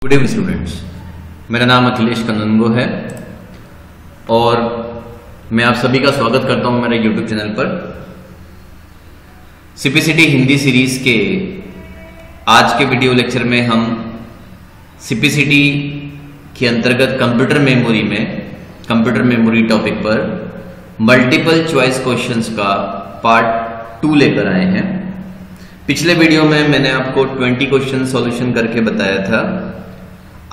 Good evening students, मेरा नाम अखिलेश कनंगो है और मैं आप सभी का स्वागत करता हूं मेरे YouTube चैनल पर। सीपीसीटी हिंदी सीरीज के आज के वीडियो लेक्चर में हम सीपीसीटी के अंतर्गत कंप्यूटर मेमोरी टॉपिक पर मल्टीपल चॉइस क्वेश्चंस का पार्ट 2 लेकर आए हैं। पिछले वीडियो में मैंने आपको 20 क्वेश्चन सॉल्यूशन करके बताया था।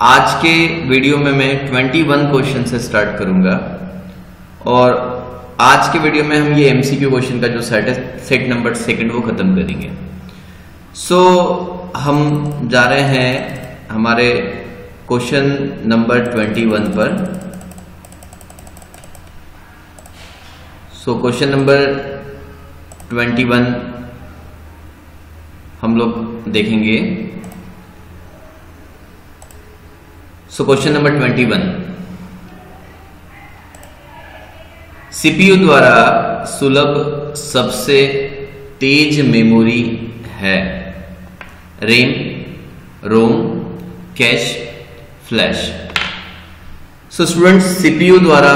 आज के वीडियो में मैं 21 क्वेश्चन से स्टार्ट करूंगा और आज के वीडियो में हम ये एमसीक्यू क्वेश्चन का जो सेट नंबर सेकंड वो खत्म करेंगे। हम जा रहे हैं हमारे क्वेश्चन नंबर 21 पर। क्वेश्चन नंबर 21 हम लोग देखेंगे। क्वेश्चन नंबर 21, सीपीयू द्वारा सुलभ सबसे तेज मेमोरी है रैम, रोम, कैश, फ्लैश। स्टूडेंट्स, सीपीयू द्वारा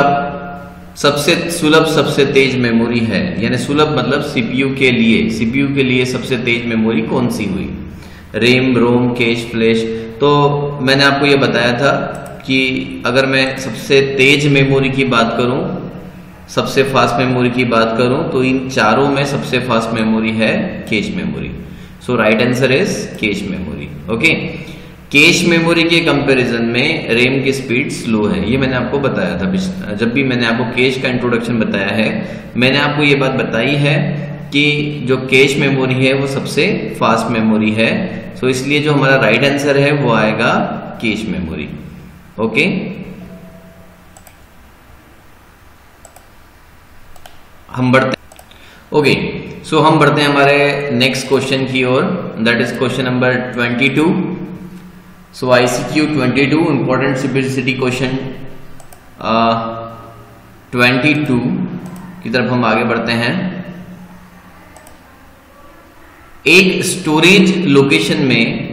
सबसे सुलभ सबसे तेज मेमोरी है, यानी सुलभ मतलब सीपीयू के लिए सबसे तेज मेमोरी कौन सी हुई? रैम, रोम, कैश, फ्लैश। तो मैंने आपको यह बताया था कि अगर मैं सबसे तेज मेमोरी की बात करूं, सबसे फास्ट मेमोरी की बात करूं, तो इन चारों में सबसे फास्ट मेमोरी है cache memory. Right answer is cache memory. Okay, cache memory के कंपैरिजन में रैम की स्पीड स्लो है, ये मैंने आपको बताया था। जब भी मैंने आपको कैश का इंट्रोडक्शन बताया है, मैंने आपको ये बात बताई है कि जो कैश मेमोरी है वो सबसे फास्ट मेमोरी है। इसलिए जो हमारा राइट आंसर है वो आएगा कैश मेमोरी। ओके, हम बढ़ते हैं। ओके, हम बढ़ते हैं हमारे नेक्स्ट क्वेश्चन की ओर, that is question number 22। ICQ 22 important CPCT question 22 की तरफ हम आगे बढ़ते हैं। एक स्टोरेज लोकेशन में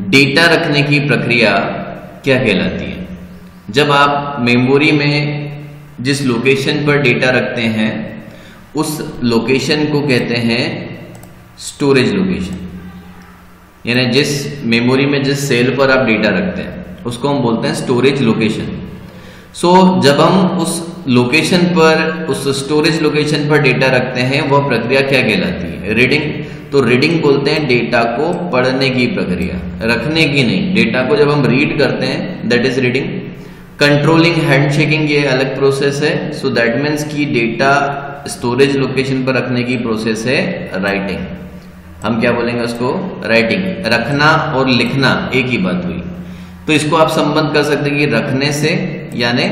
डेटा रखने की प्रक्रिया क्या कहलाती है? जब आप मेमोरी में जिस लोकेशन पर डेटा रखते हैं उस लोकेशन को कहते हैं स्टोरेज लोकेशन, यानी जिस मेमोरी में जिस सेल पर आप डेटा रखते हैं उसको हम बोलते हैं स्टोरेज लोकेशन। जब हम उस लोकेशन पर, उस स्टोरेज लोकेशन पर डेटा रखते हैं, वह प्रक्रिया क्या कहलाती है? रीडिंग। तो रीडिंग बोलते हैं डेटा को पढ़ने की प्रक्रिया, रखने की नहीं। डेटा को जब हम रीड करते हैं that is reading. Controlling, handshaking, ये अलग प्रोसेस है। दैट मीन्स कि डेटा स्टोरेज लोकेशन पर रखने की प्रोसेस है राइटिंग। हम क्या बोलेंगे उसको? राइटिंग। रखना और लिखना एक ही बात हुई। तो इसको आप संबंध कर सकते हैं कि रखने से, यानी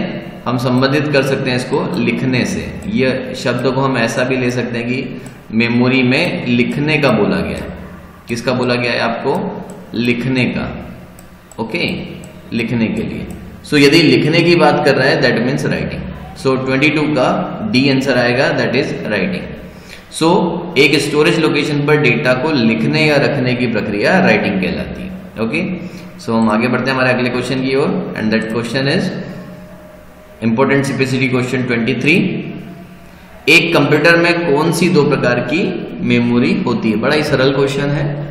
हम संबंधित कर सकते हैं इसको लिखने से। यह शब्द को हम ऐसा भी ले सकते हैं कि मेमोरी में लिखने का बोला गया है। किसका बोला गया है आपको? लिखने का। ओके, लिखने के लिए। यदि लिखने की बात कर रहा है दैट मीन्स राइटिंग। 22 का डी आंसर आएगा, दैट इज राइटिंग। एक स्टोरेज लोकेशन पर डेटा को लिखने या रखने की प्रक्रिया राइटिंग कहलाती है। ओके, हम आगे बढ़ते हैं हमारे अगले क्वेश्चन की ओर, and that question is important CPCT question 23। एक कंप्यूटर में कौन सी दो प्रकार की मेमोरी होती है? बड़ा ही सरल क्वेश्चन है।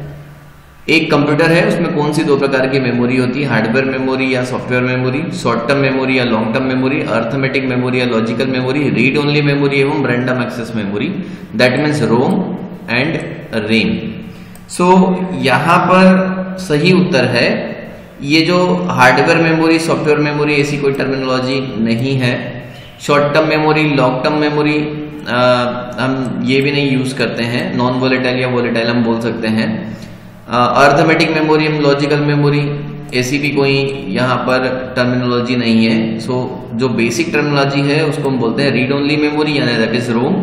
एक कंप्यूटर है, उसमें कौन सी दो प्रकार की मेमोरी होती है? हार्डवेयर मेमोरी या software memory, short term memory या long term memory, arithmetic memory या logical memory, read only memory एवं random access memory, that means ROM and RAM. यहां पर सही उत्तर है, ये जो हार्डवेयर मेमोरी, सॉफ्टवेयर मेमोरी, ऐसी कोई टर्मिनोलॉजी नहीं है। Short term memory, long term memory हम ये भी नहीं यूज करते हैं। नॉन वोलेटाइल या वोलेटाइल हम बोल सकते हैं। अर्थमेटिक मेमोरी, लॉजिकल मेमोरी, ऐसी भी कोई यहाँ पर टर्मिनोलॉजी नहीं है। जो बेसिक टर्मिनोलॉजी है उसको हम बोलते हैं रीड ओनली मेमोरी, यानी दैट इज रोम,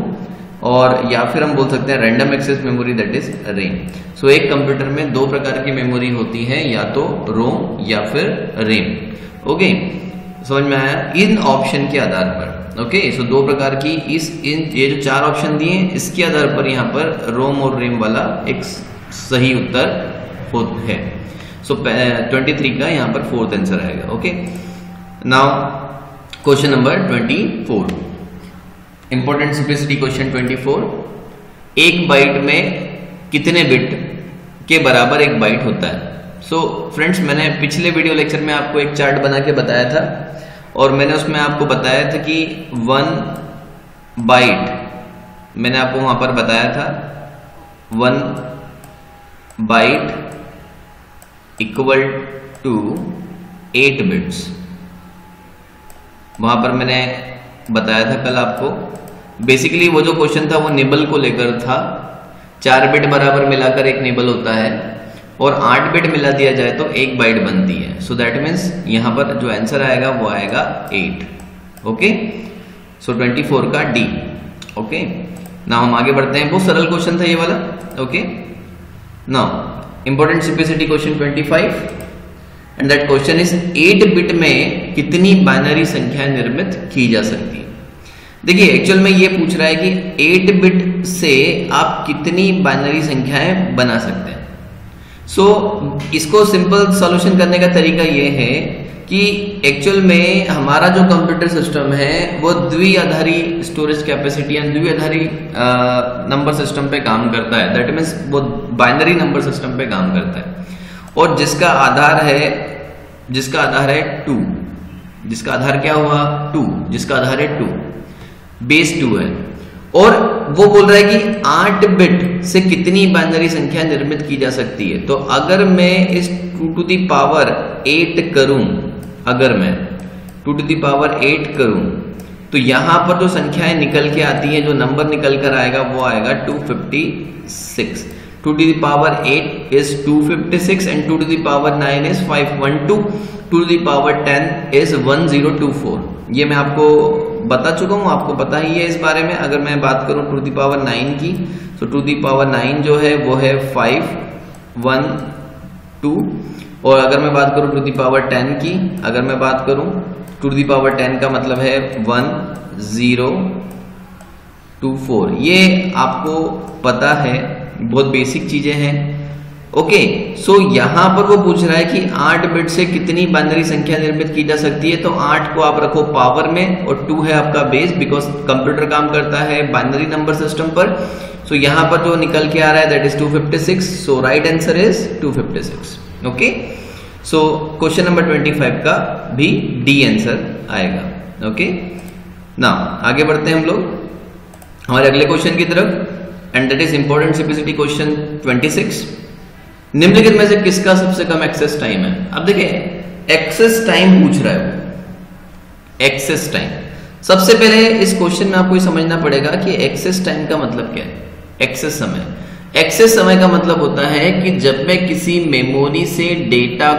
और या फिर हम बोल सकते हैं random access memory, that is RAM. एक कंप्यूटर में दो प्रकार की मेमोरी होती है, या तो रोम या फिर रैम। ओके, समझ में आया? इन ऑप्शन के आधार पर। ओके, दो प्रकार की ये जो 4 ऑप्शन दिए इसके आधार पर यहाँ पर रोम और रैम वाला एक सही उत्तर है। सो 23 का यहाँ पर फोर्थ आंसर आएगा। Okay, now question number 24, important simplicity question 24। एक बाइट में कितने बिट के बराबर एक बाइट होता है? सो फ्रेंड्स, मैंने पिछले वीडियो लेक्चर में आपको एक चार्ट बना के बताया था और मैंने उसमें आपको बताया था कि 1 बाइट, मैंने आपको वहां पर बताया था 1 बाइट इक्वल टू 8 बिट्स। वहां पर मैंने बताया था कल आपको। बेसिकली वो जो क्वेश्चन था वो निबल को लेकर था। 4 बिट बराबर मिलाकर एक निबल होता है और 8 बिट मिला दिया जाए तो एक बाइट बनती है। सो दैट मीन्स यहां पर जो आंसर आएगा वो आएगा 8। ओके, सो 24 का डी। ओके, नाउ हम आगे बढ़ते हैं। बहुत सरल क्वेश्चन था ये वाला। Okay, now important simplicity question 25 and that question is 8 bit में कितनी बाइनरी संख्या निर्मित की जा सकती है? देखिए, एक्चुअल में ये पूछ रहा है कि 8 बिट से आप कितनी बाइनरी संख्याएं बना सकते हैं। सो इसको सिंपल सॉल्यूशन करने का तरीका ये है कि एक्चुअल में हमारा जो कंप्यूटर सिस्टम है वो द्विआधारी स्टोरेज कैपेसिटी या द्विआधारी नंबर सिस्टम पे काम करता है। दैट मीन्स वो बाइनरी नंबर सिस्टम पे काम करता है और जिसका आधार है 2, जिसका आधार क्या हुआ 2, जिसका आधार है 2, बेस 2 है। और वो बोल रहा है कि 8 बिट से कितनी बाइनरी संख्या निर्मित की जा सकती है। तो अगर मैं इस 2 टू द पावर 8 करूं, अगर मैं 2 टू द पावर 8 करूं तो यहां पर जो संख्याएं निकल के आती हैं, जो नंबर निकल कर आएगा वो आएगा 256। 2 to the power 8 is 256 and 2 to the power 9 is 512, 2 to the power 10 is 1024। ये मैं आपको बता चुका हूँ, आपको पता ही है इस बारे में। अगर मैं बात करूँ 2 to the power 9 की, तो 2 to the power 9 जो है वो है 512, और अगर मैं बात करूँ 2 to the power 10 की, अगर मैं बात करूँ 2 to the power 10 का मतलब है 1024। ये आपको पता है, बहुत बेसिक चीजें हैं। ओके, सो यहां पर वो पूछ रहा है कि 8 बिट से कितनी बाइनरी संख्या निर्मित की जा सकती है। तो 8 को आप रखो पावर में और 2 है आपका बेस, बिकॉज कंप्यूटर काम करता है बाइनरी नंबर सिस्टम पर। सो यहां पर जो निकल के आ रहा है that is 256। So right answer is 256। Okay, so question number 25 का भी डी आंसर आएगा। ओके, नाउ आगे बढ़ते हैं हम लोग हमारे अगले क्वेश्चन की तरफ, and that is important simplicity question 26। निम्नलिखित में से किसका सबसे कम एक्सेस टाइम है? अब देखिए, एक्सेस टाइम पूछ रहा है, एक्सेस टाइम। सबसे पहले इस क्वेश्चन में आपको समझना पड़ेगा कि एक्सेस टाइम का मतलब क्या है। एक्सेस समय, एक्सेस समय का मतलब होता है कि जब मैं किसी मेमोरी से डेटा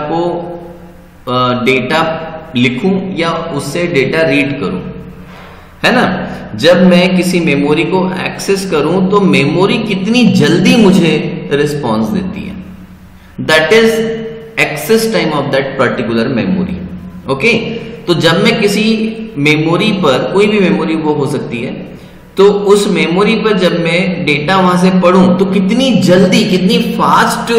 लिखूं या उससे डेटा रीड करूं, है ना। जब मैं किसी मेमोरी को एक्सेस करूं तो मेमोरी कितनी जल्दी मुझे रिस्पॉन्स देती है, that is access time of that particular memory. Okay, तो जब मैं किसी मेमोरी पर, कोई भी मेमोरी वो हो सकती है, तो उस मेमोरी पर जब मैं डेटा वहां से पढ़ूं तो कितनी जल्दी, कितनी फास्ट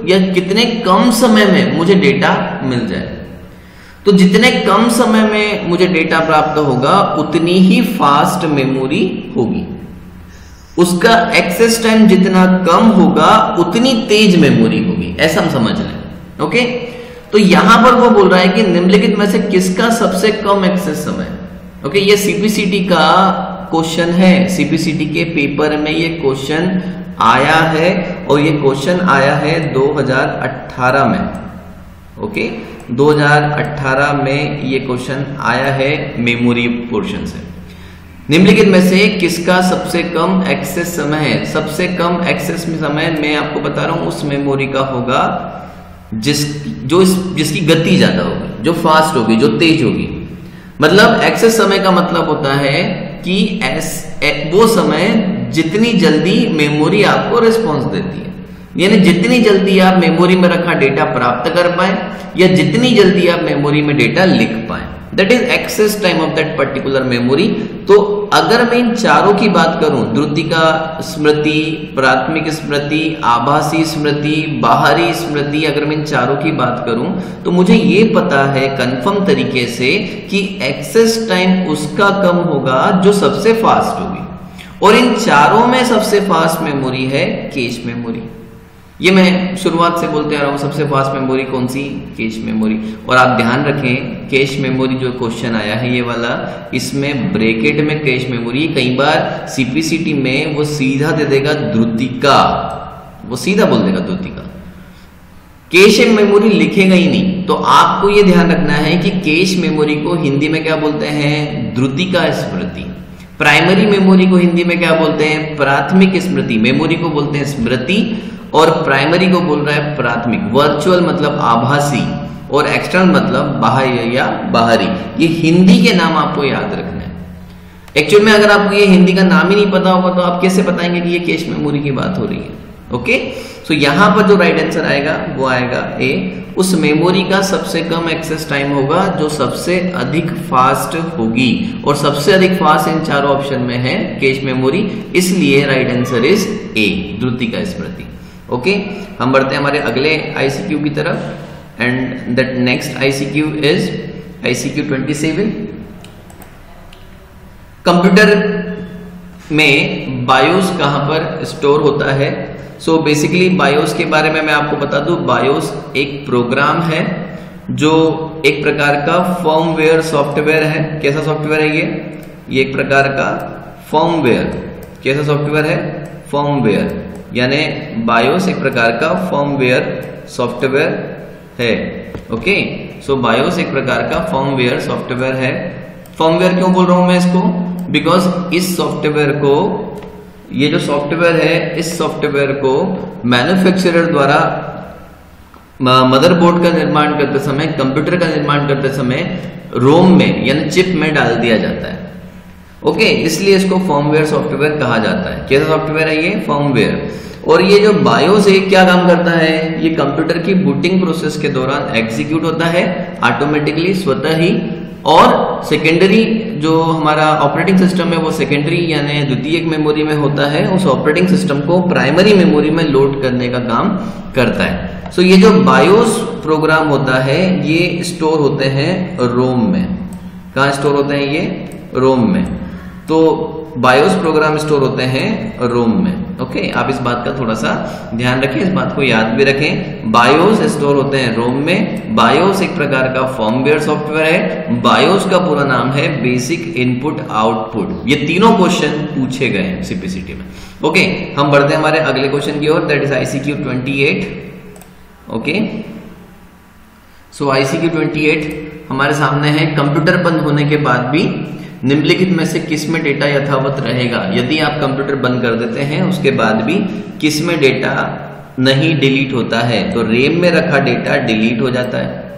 या कितने कम समय में मुझे डेटा मिल जाए। तो जितने कम समय में मुझे डेटा प्राप्त होगा उतनी ही फास्ट मेमोरी होगी, उसका एक्सेस टाइम जितना कम होगा उतनी तेज मेमोरी होगी, ऐसा हम समझ लें। ओके, तो यहां पर वो बोल रहा है कि निम्नलिखित में से किसका सबसे कम एक्सेस समय। ओके, ये सीपीसीटी का क्वेश्चन है, सीपीसीटी के पेपर में ये क्वेश्चन आया है और ये क्वेश्चन आया है 2018 में। ओके, 2018 में ये क्वेश्चन आया है मेमोरी पोर्शन से। निम्नलिखित में से किसका सबसे कम एक्सेस समय है? सबसे कम एक्सेस में समय मैं आपको बता रहा हूं उस मेमोरी का होगा जिसकी गति ज्यादा होगी, जो फास्ट होगी, जो तेज होगी। मतलब एक्सेस समय का मतलब होता है कि वो समय जितनी जल्दी मेमोरी आपको रिस्पॉन्स देती है, यानी जितनी जल्दी आप मेमोरी में रखा डेटा प्राप्त कर पाए या जितनी जल्दी आप मेमोरी में डेटा लिख पाए। That is access time of that particular memory. तो अगर मैं इन चारों की बात करूं, द्रुतिका स्मृति, प्राथमिक स्मृति, आभासी स्मृति, बाहरी स्मृति, अगर मैं इन चारों की बात करूं तो मुझे ये पता है कंफर्म तरीके से कि एक्सेस टाइम उसका कम होगा जो सबसे फास्ट होगी, और इन चारों में सबसे फास्ट मेमोरी है कैश मेमोरी। ये मैं शुरुआत से बोलते आ रहा हूं, सबसे फास्ट मेमोरी कौन सी? Cache memory. और आप ध्यान रखें, कैश मेमोरी जो क्वेश्चन आया है ये वाला, इसमें ब्रैकेट में कैश मेमोरी, कई बार सीपीसीटी में वो सीधा दे देगा द्रुतिका, वो सीधा बोल देगा द्रुतिका, कैश मेमोरी लिखेगा ही नहीं। तो आपको ये ध्यान रखना है कि कैश मेमोरी को हिंदी में क्या बोलते हैं? द्रुतिका स्मृति। प्राइमरी मेमोरी को हिंदी में क्या बोलते हैं? प्राथमिक स्मृति। मेमोरी को बोलते हैं स्मृति और प्राइमरी को बोल रहा है प्राथमिक। वर्चुअल मतलब आभासी और एक्सटर्नल मतलब बाह्य या बाहरी। ये हिंदी के नाम आपको याद रखना है। एक्चुअल में अगर आपको ये हिंदी का नाम ही नहीं पता होगा तो आप कैसे बताएंगे कि ये कैश मेमोरी की बात हो रही है? ओके, सो यहां पर जो राइट आंसर आएगा वो आएगा ए। उस मेमोरी का सबसे कम एक्सेस टाइम होगा जो सबसे अधिक फास्ट होगी, और सबसे अधिक फास्ट इन चारों ऑप्शन में है कैश मेमोरी, इसलिए राइट आंसर इज ए, द्रुतिका स्मृति। ओके, हम बढ़ते हैं हमारे अगले आईसीक्यू की तरफ, and that next ICQ is ICQ 27। Computer में बायोस कहां पर स्टोर होता है? सो बेसिकली बायोस के बारे में मैं आपको बता दूं, बायोस एक प्रोग्राम है जो एक प्रकार का फर्मवेयर सॉफ्टवेयर है। कैसा सॉफ्टवेयर है ये एक प्रकार का फर्मवेयर। कैसा सॉफ्टवेयर है? फर्मवेयर, यानी बायोस एक प्रकार का फर्मवेयर सॉफ्टवेयर है। ओके, सो बायोस एक प्रकार का फर्मवेयर सॉफ्टवेयर है। फर्मवेयर क्यों बोल रहा हूं मैं इसको? बिकॉज इस सॉफ्टवेयर को, ये जो सॉफ्टवेयर है, इस सॉफ्टवेयर को मैन्युफैक्चरर द्वारा मदरबोर्ड का निर्माण करते समय, कंप्यूटर का निर्माण करते समय रोम में यानी चिप में डाल दिया जाता है। ओके, इसलिए इसको फर्मवेयर सॉफ्टवेयर कहा जाता है। कैसा सॉफ्टवेयर है ये? फर्मवेयर। और ये जो बायोस है क्या काम करता है? ये कंप्यूटर की बूटिंग प्रोसेस के दौरान एग्जीक्यूट होता है ऑटोमेटिकली, स्वतः ही, और सेकेंडरी जो हमारा ऑपरेटिंग सिस्टम है वो सेकेंडरी यानी द्वितीयक मेमोरी में होता है, उस ऑपरेटिंग सिस्टम को प्राइमरी मेमोरी में लोड करने का काम करता है। सो ये जो बायोस प्रोग्राम होता है ये स्टोर होते हैं रोम में। कहाँ स्टोर होते हैं ये? रोम में। तो बायोस प्रोग्राम स्टोर होते हैं रोम में। ओके, आप इस बात का थोड़ा सा ध्यान रखें, इस बात को याद भी रखें। बायोस स्टोर होते हैं रोम में। बायोस एक प्रकार का फर्मवेयर सॉफ्टवेयर है। बायोस का पूरा नाम है बेसिक इनपुट आउटपुट। ये तीनों क्वेश्चन पूछे गए हैं सीपीसीटी में। ओके, हम बढ़ते हैं हमारे अगले क्वेश्चन की ओर, that is ICQ 28। Okay, so ICQ 28 हमारे सामने है। कंप्यूटर बंद होने के बाद भी निम्नलिखित में से किस में डेटा यथावत रहेगा? यदि आप कंप्यूटर बंद कर देते हैं उसके बाद भी किस में डेटा नहीं डिलीट होता है? तो रैम में रखा डेटा डिलीट हो जाता है।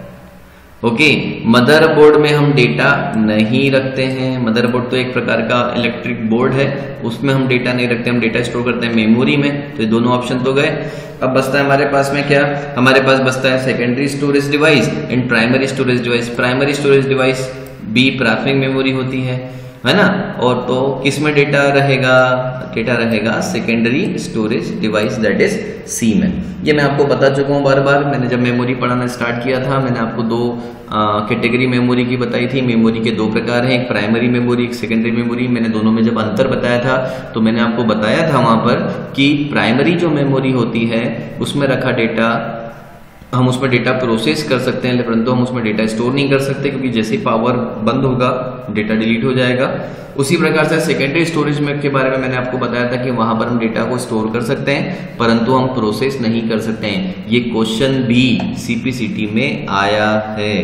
ओके, मदरबोर्ड में हम डेटा नहीं रखते हैं। मदरबोर्ड तो एक प्रकार का इलेक्ट्रिक बोर्ड है, उसमें हम डेटा नहीं रखते, हम डेटा स्टोर करते हैं मेमोरी में। तो ये दोनों ऑप्शन तो गए। अब बचता है हमारे पास में क्या? हमारे पास बचता है secondary storage device and primary storage device. Primary storage device बी प्राथमिक मेमोरी होती है ना? और तो किस में डेटा रहेगा? डेटा रहेगा secondary storage device, that is C में। ये मैं आपको बता चुका हूँ बार बार। मैंने जब मेमोरी पढ़ाना स्टार्ट किया था मैंने आपको दो कैटेगरी मेमोरी की बताई थी। मेमोरी के दो प्रकार हैं, एक प्राइमरी मेमोरी, एक सेकेंडरी मेमोरी। मैंने दोनों में जब अंतर बताया था तो मैंने आपको बताया था वहां पर कि प्राइमरी जो मेमोरी होती है उसमें रखा डेटा हम उसमें डेटा प्रोसेस कर सकते हैं, परंतु हम उसमें डेटा स्टोर नहीं कर सकते, क्योंकि जैसे ही पावर बंद होगा डेटा डिलीट हो जाएगा। उसी प्रकार से सेकेंडरी स्टोरेज में के बारे में मैंने आपको बताया था कि वहां पर हम डेटा को स्टोर कर सकते हैं परंतु हम प्रोसेस नहीं कर सकते हैं। ये क्वेश्चन भी सीपीसीटी में आया है।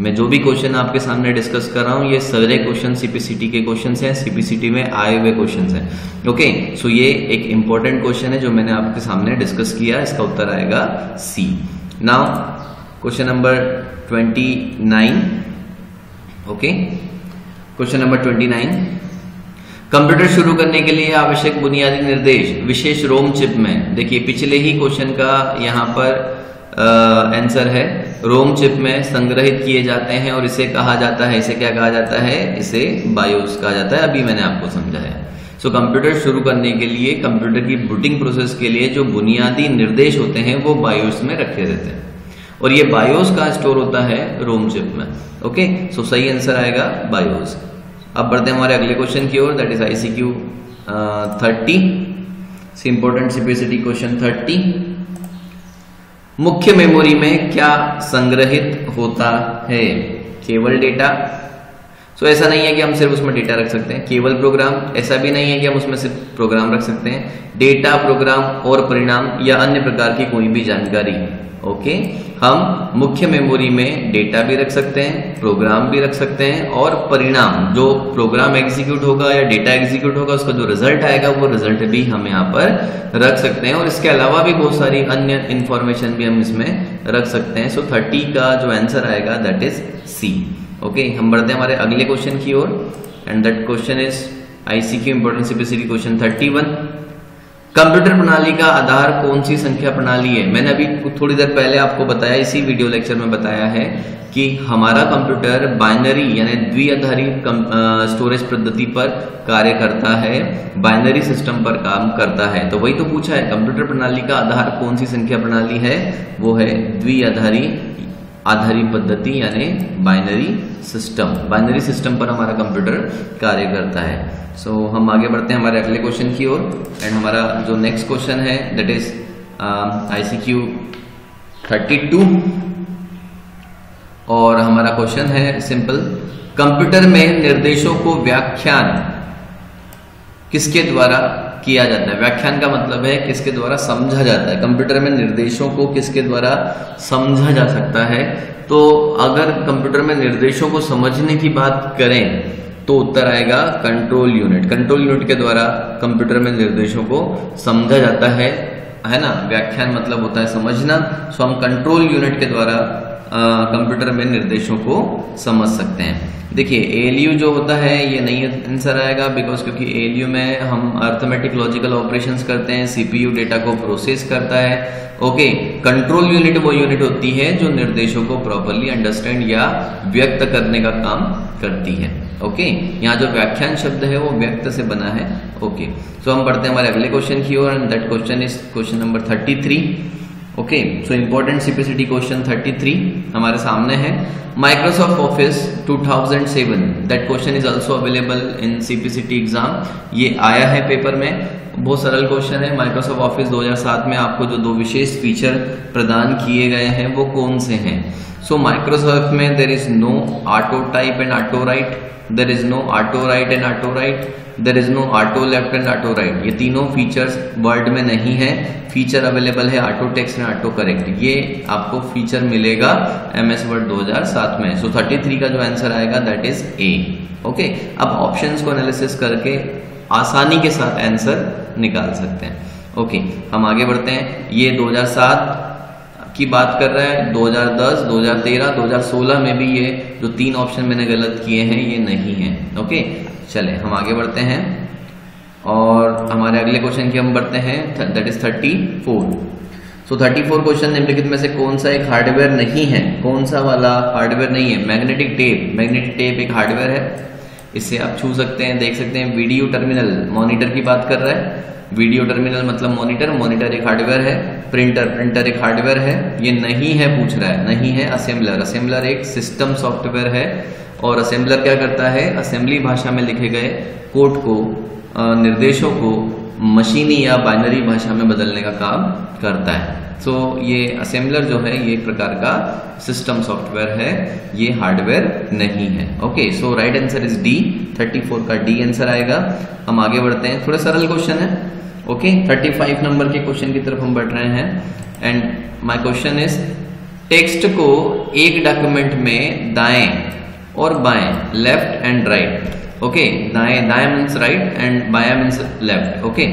मैं जो भी क्वेश्चन आपके सामने डिस्कस कर रहा हूं ये सारे क्वेश्चन सीपीसीटी के क्वेश्चन हैं, सीपीसीटी में आए हुए क्वेश्चन हैं। ओके, सो ये एक इंपॉर्टेंट क्वेश्चन है जो मैंने आपके सामने डिस्कस किया। इसका उत्तर आएगा सी। Now question number 29. Okay, question number 29. Computer शुरू करने के लिए आवश्यक बुनियादी निर्देश विशेष रोम चिप में। देखिए पिछले ही क्वेश्चन का यहाँ पर आंसर है रोम चिप में संग्रहित किए जाते हैं और इसे कहा जाता है, इसे क्या कहा जाता है, इसे बायोस कहा जाता है। अभी मैंने आपको समझाया। सो कंप्यूटर शुरू करने के लिए, कंप्यूटर की बूटिंग प्रोसेस के लिए जो बुनियादी निर्देश होते हैं वो बायोस में रखे रहते हैं और ये बायोस का स्टोर होता है रोम चिप में। ओके, सो सही आंसर आएगा बायोस। अब बढ़ते हैं हमारे अगले क्वेश्चन की ओर, that is ICQ 30 important CPST question 30। मुख्य मेमोरी में क्या संग्रहित होता है? केवल डेटा? सो ऐसा नहीं है कि हम सिर्फ उसमें डेटा रख सकते हैं। केवल प्रोग्राम? ऐसा भी नहीं है कि हम उसमें सिर्फ प्रोग्राम रख सकते हैं। डेटा, प्रोग्राम और परिणाम या अन्य प्रकार की कोई भी जानकारी। ओके, हम मुख्य मेमोरी में डेटा भी रख सकते हैं, प्रोग्राम भी रख सकते हैं और परिणाम, जो प्रोग्राम एग्जीक्यूट होगा या डेटा एग्जीक्यूट होगा उसका जो रिजल्ट आएगा वो रिजल्ट भी हम यहाँ पर रख सकते हैं और इसके अलावा भी बहुत सारी अन्य इंफॉर्मेशन भी हम इसमें रख सकते हैं। सो 30 का जो आंसर आएगा दैट इज C। ओके, हम बढ़ते हैं हमारे अगले क्वेश्चन की ओर and that question is ICQ important CPST question 31। कंप्यूटर प्रणाली का आधार कौन सी संख्या प्रणाली है? मैंने अभी थोड़ी देर पहले आपको बताया, इसी वीडियो लेक्चर में बताया है कि हमारा कंप्यूटर बाइनरी यानी द्विआधारी स्टोरेज पद्धति पर कार्य करता है, बाइनरी सिस्टम पर काम करता है। तो वही तो पूछा है, कंप्यूटर प्रणाली का आधार कौन सी संख्या प्रणाली है? वो है द्विआधारी पद्धति यानी बाइनरी सिस्टम। बाइनरी सिस्टम पर हमारा कंप्यूटर कार्य करता है। सो हम आगे बढ़ते हैं हमारे अगले क्वेश्चन की ओर एंड हमारा जो नेक्स्ट क्वेश्चन है दैट इज ICQ 32 और हमारा क्वेश्चन है सिंपल। कंप्यूटर में निर्देशों को व्याख्यान किसके द्वारा किया जाता है? व्याख्यान का मतलब है किसके द्वारा समझा जाता है। कंप्यूटर में निर्देशों को किसके द्वारा समझा जा सकता है? तो अगर कंप्यूटर में निर्देशों को समझने की बात करें तो उत्तर आएगा कंट्रोल यूनिट। कंट्रोल यूनिट के द्वारा कंप्यूटर में निर्देशों को समझा जाता है ना। व्याख्यान मतलब होता है समझना। सो हम कंट्रोल यूनिट के द्वारा कंप्यूटर में निर्देशों को समझ सकते हैं। देखिए ALU जो होता है ये नहीं आंसर आएगा बिकॉज क्योंकि ALU में हम अर्थमेटिक लॉजिकल ऑपरेशंस करते हैं, CPU डेटा को प्रोसेस करता है। ओके, कंट्रोल यूनिट वो यूनिट होती है जो निर्देशों को प्रॉपरली अंडरस्टैंड या व्यक्त करने का काम करती है। ओके, यहाँ जो व्याख्यान शब्द है वो व्यक्त से बना है। ओके, सो हम बढ़ते हैं हमारे अगले क्वेश्चन की ओर and that question is question number 33। Okay, so important CPST question 33 हमारे सामने है। Microsoft Office 2007 that question is also available in CPST exam. ये आया है पेपर में, बहुत सरल क्वेश्चन है। माइक्रोसॉफ्ट ऑफिस 2007 में आपको जो दो विशेष फीचर प्रदान किए गए हैं वो कौन से हैं? सो माइक्रोसॉफ्ट में there is no auto type and auto right, there is no auto right and auto right, there is no auto left and auto right. ये तीनों फीचर्स वर्ड में नहीं है। फीचर अवेलेबल है auto text and auto correct, ये आपको feature मिलेगा MS word 2007 में। सो 33 का जो आंसर आएगा दैट इज A। ओके, अब ऑप्शंस को एनालिसिस करके आसानी के साथ आंसर निकाल सकते हैं। ओके, हम आगे बढ़ते हैं। ये 2007 की बात कर रहा है, 2010, 2013, 2016 में भी ये जो तीन ऑप्शन मैंने गलत किए हैं ये नहीं है। ओके, चले हम आगे बढ़ते हैं और हमारे अगले क्वेश्चन की हम बढ़ते हैं दैट इज 34। सो 34 क्वेश्चन निम्नलिखित में से कौन सा एक हार्डवेयर नहीं है? कौन सा वाला हार्डवेयर नहीं है? Magnetic tape. मैग्नेटिक टेप एक हार्डवेयर है, इससे आप छू सकते हैं, देख सकते हैं। वीडियो टर्मिनल, मॉनिटर की बात कर रहा है। वीडियो टर्मिनल मतलब मॉनिटर, मॉनिटर एक हार्डवेयर है। प्रिंटर, प्रिंटर एक हार्डवेयर है। ये नहीं है पूछ रहा है, नहीं है। असेंबलर, असेंबलर एक सिस्टम सॉफ्टवेयर है और असेंबलर क्या करता है? असेंबली भाषा में लिखे गए कोड को, निर्देशों को मशीनी या बाइनरी भाषा में बदलने का काम करता है। सो ये असेंबलर जो है ये एक प्रकार का सिस्टम सॉफ्टवेयर है, ये हार्डवेयर नहीं है। Okay, so right answer is D। 34 का D आंसर आएगा। हम आगे बढ़ते हैं, थोड़ा सरल क्वेश्चन है। ओके, 35 नंबर के क्वेश्चन की तरफ हम बढ़ रहे हैं and my question is text को एक डॉक्यूमेंट में दाएं और बाएं, लेफ्ट एंड राइट। ओके, दाएं, दाएं मीन्स राइट एंड बायां मीन्स लेफ्ट। ओके,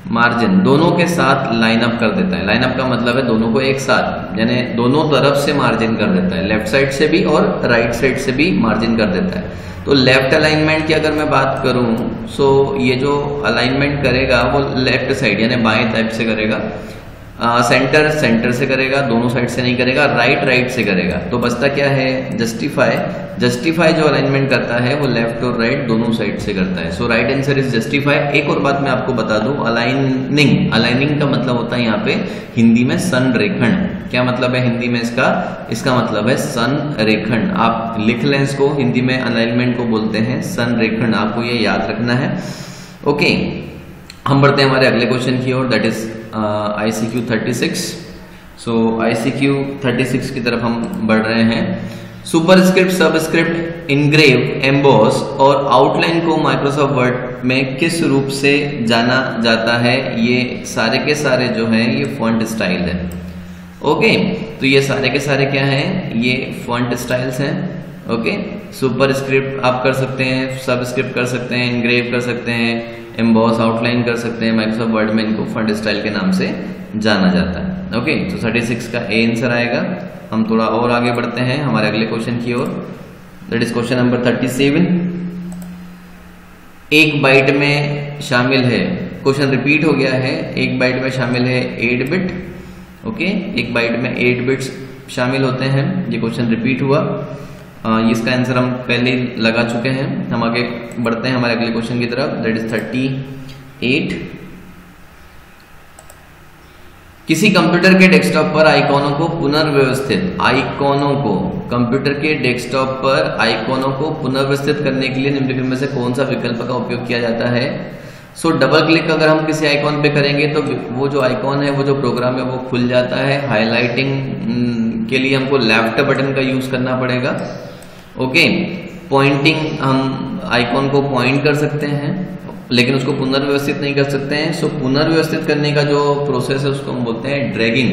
मार्जिन दोनों के साथ लाइन अप कर देता है। लाइन अप का मतलब है दोनों को एक साथ, यानी दोनों तरफ से मार्जिन कर देता है, लेफ्ट साइड से भी और राइट साइड से भी मार्जिन कर देता है। तो लेफ्ट अलाइनमेंट की अगर मैं बात करूं सो ये जो अलाइनमेंट करेगा वो लेफ्ट साइड यानी बाएं टाइप से करेगा। सेंटर से करेगा, दोनों साइड से नहीं करेगा, राइट से करेगा। तो बचता क्या है, जस्टिफाई जो अलाइनमेंट करता है वो लेफ्ट और राइट दोनों साइड से करता है। सो राइट आंसर इज जस्टिफाई। एक और बात मैं आपको बता दूं, अलाइनिंग का मतलब होता है यहाँ पे हिंदी में संरेखण। क्या मतलब है हिंदी में इसका मतलब है संरेखण। आप लिख लें इसको, हिंदी में अलाइनमेंट को बोलते हैं संरेखण, आपको ये याद रखना है। ओके, हम बढ़ते हैं हमारे अगले क्वेश्चन की ओर, that is ICQ 36। So ICQ 36 की तरफ हम बढ़ रहे हैं। सुपरस्क्रिप्ट, सबस्क्रिप्ट, इनग्रेव, एम्बॉस और आउटलाइन को माइक्रोसॉफ्ट वर्ड में किस रूप से जाना जाता है? ये सारे के सारे जो हैं ये फॉन्ट स्टाइल है। ओके, तो ये सारे के सारे क्या हैं, ये फॉन्ट स्टाइल्स हैं। ओके, सुपरस्क्रिप्ट आप कर सकते हैं, सबस्क्रिप्ट कर सकते हैं, इनग्रेव कर सकते हैं, एम्बॉस आउटलाइन कर सकते हैं। माइक्रोसॉफ्ट वर्ड में इनको फॉन्ट स्टाइल के नाम से जाना जाता है। ओके, तो 36 का ए आंसर आएगा। हम थोड़ा और आगे बढ़ते हैं हमारे अगले क्वेश्चन की ओर, दैट इज क्वेश्चन नंबर 37। एक बाइट में शामिल है, क्वेश्चन रिपीट हो गया है, एक बाइट में शामिल है 8 बिट। ओके, एक बाइट में 8 बिट्स शामिल होते हैं, ये क्वेश्चन रिपीट हुआ। इसका आंसर हम पहले ही लगा चुके हैं। हम आगे बढ़ते हैं हमारे अगले क्वेश्चन की तरफ, दैट इज 38। किसी कंप्यूटर के डेस्कटॉप पर आइकॉनों को पुनर्व्यवस्थित, कंप्यूटर के डेस्कटॉप पर आइकॉनों को पुनर्व्यवस्थित करने के लिए निम्नलिखित में से कौन सा विकल्प का उपयोग किया जाता है? सो डबल क्लिक अगर हम किसी आइकॉन पे करेंगे तो वो जो आइकॉन है, वो जो प्रोग्राम है वो खुल जाता है। हाईलाइटिंग के लिए हमको लेफ्ट बटन का यूज करना पड़ेगा। ओके, पॉइंटिंग, हम आइकॉन को पॉइंट कर सकते हैं लेकिन उसको पुनर्व्यवस्थित नहीं कर सकते हैं। सो पुनर्व्यवस्थित करने का जो प्रोसेस है उसको हम बोलते हैं ड्रैगिंग।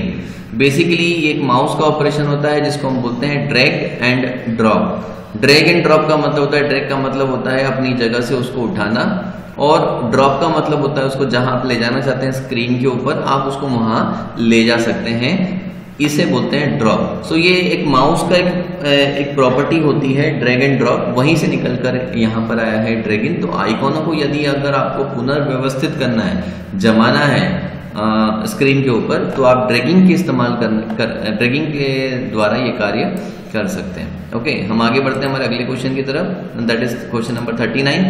बेसिकली ये एक माउस का ऑपरेशन होता है जिसको हम बोलते हैं drag and drop. Drag and drop का मतलब होता है, ड्रैग का मतलब होता है अपनी जगह से उसको उठाना, और ड्रॉप का मतलब होता है उसको जहां आप ले जाना चाहते हैं स्क्रीन के ऊपर, आप उसको वहां ले जा सकते हैं, इसे बोलते हैं ड्रॉप। सो ये एक माउस का एक प्रॉपर्टी होती है ड्रैग एंड ड्रॉप, वहीं से निकलकर यहाँ पर आया है ड्रैगिंग। तो आइकॉनों को यदि अगर आपको पुनर्व्यवस्थित करना है, जमाना है स्क्रीन के ऊपर, तो आप ड्रैगिंग के इस्तेमाल ड्रैगिंग के द्वारा ये कार्य कर सकते हैं। ओके, हम आगे बढ़ते हैं हमारे अगले क्वेश्चन की तरफ, that is question number 39।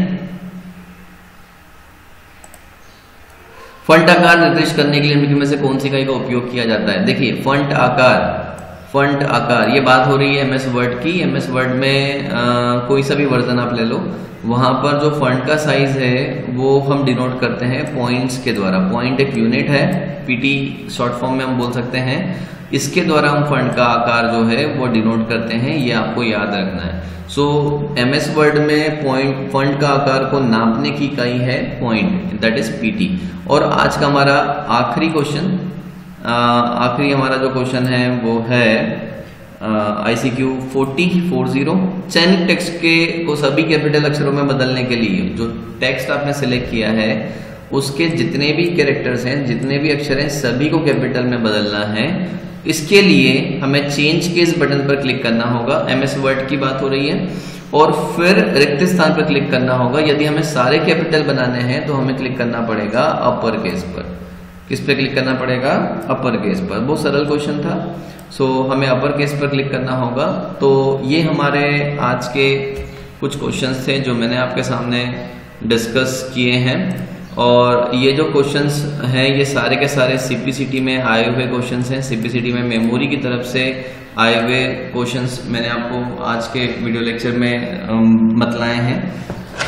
Font आकार निर्दिष्ट करने के लिए निम्नलिखित में से कौन सी इकाई का उपयोग किया जाता है? देखिए, फॉन्ट आकार, ये बात हो रही है MS वर्ड की। MS वर्ड में कोई सा भी वर्जन आप ले लो, वहां पर जो फॉन्ट का साइज है वो हम डिनोट करते हैं पॉइंट्स के द्वारा। पॉइंट एक यूनिट है, PT शॉर्ट फॉर्म में हम बोल सकते हैं। इसके द्वारा हम फॉन्ट का आकार जो है वो डिनोट करते हैं, ये आपको याद रखना है। सो MS वर्ड में फॉन्ट का आकार को नापने की इकाई है पॉइंट, दैट इज PT। और आज का हमारा आखिरी हमारा जो क्वेश्चन है वो है ICQ 40। चयनित टेक्स्ट को सभी कैपिटल अक्षरों में बदलने के लिए जो टेक्स्ट आपने सिलेक्ट किया है उसके जितने भी कैरेक्टर्स हैं, जितने भी अक्षर हैं, सभी को कैपिटल में बदलना है। इसके लिए हमें चेंज केस बटन पर क्लिक करना होगा, MS वर्ड की बात हो रही है, और फिर रिक्त स्थान पर क्लिक करना होगा। यदि हमें सारे कैपिटल बनाने हैं तो हमें क्लिक करना पड़ेगा अपर केस पर। किस पे क्लिक करना पड़ेगा? अपर केस पर। बहुत सरल क्वेश्चन था। सो हमें अपर केस पर क्लिक करना होगा। तो ये हमारे आज के कुछ क्वेश्चंस थे जो मैंने आपके सामने डिस्कस किए हैं, और ये जो क्वेश्चंस हैं ये सारे के सारे CPCT में आए हुए क्वेश्चंस हैं। CPCT में मेमोरी की तरफ से आए हुए क्वेश्चंस मैंने आपको आज के वीडियो लेक्चर में बतलाए हैं।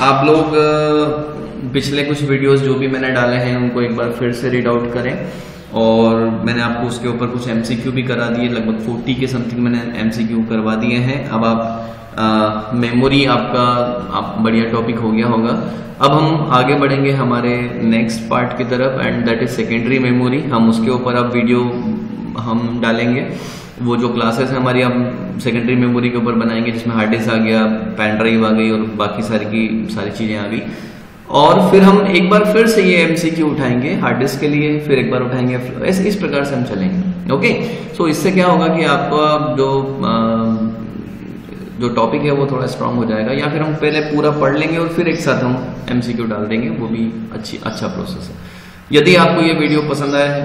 आप लोग पिछले कुछ वीडियोस जो भी मैंने डाले हैं उनको एक बार फिर से रीड आउट करें, और मैंने आपको उसके ऊपर कुछ MCQ भी करा दिए, लगभग 40 के समथिंग मैंने MCQ करवा दिए हैं। अब आप मेमोरी आप बढ़िया टॉपिक हो गया होगा। अब हम आगे बढ़ेंगे हमारे नेक्स्ट पार्ट की तरफ, and that is secondary memory. हम उसके ऊपर अब वीडियो हम डालेंगे। वो जो क्लासेस है हमारी हम सेकेंडरी मेमोरी के ऊपर बनाएंगे, जिसमें हार्ड डिस्क आ गया, पेन ड्राइव आ गई और बाकी सारी चीजें आ गई। और फिर हम एक बार फिर से ये MCQ उठाएंगे हार्ड डिस्क के लिए, फिर एक बार उठाएंगे, इस प्रकार से हम चलेंगे। ओके, सो इससे क्या होगा कि आपका जो टॉपिक है वो थोड़ा स्ट्रांग हो जाएगा, या फिर हम पहले पूरा पढ़ लेंगे और फिर एक साथ हम MCQ डाल देंगे, वो भी अच्छा प्रोसेस है। यदि आपको ये वीडियो पसंद आया है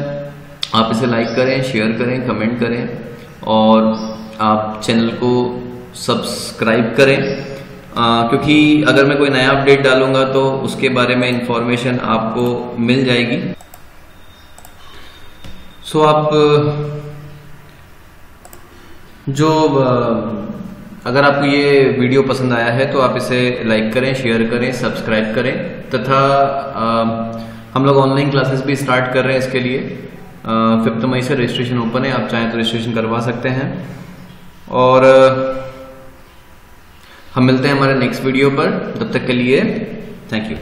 आप इसे लाइक करें, शेयर करें, कमेंट करें और आप चैनल को सब्सक्राइब करें, क्योंकि अगर मैं कोई नया अपडेट डालूंगा तो उसके बारे में इंफॉर्मेशन आपको मिल जाएगी। सो आप अगर आपको ये वीडियो पसंद आया है तो आप इसे लाइक करें, शेयर करें, सब्सक्राइब करें तथा हम लोग ऑनलाइन क्लासेस भी स्टार्ट कर रहे हैं इसके लिए। 5 मई से रजिस्ट्रेशन ओपन है, आप चाहें तो रजिस्ट्रेशन करवा सकते हैं। और हम मिलते हैं हमारे नेक्स्ट वीडियो पर, तब तक के लिए थैंक यू।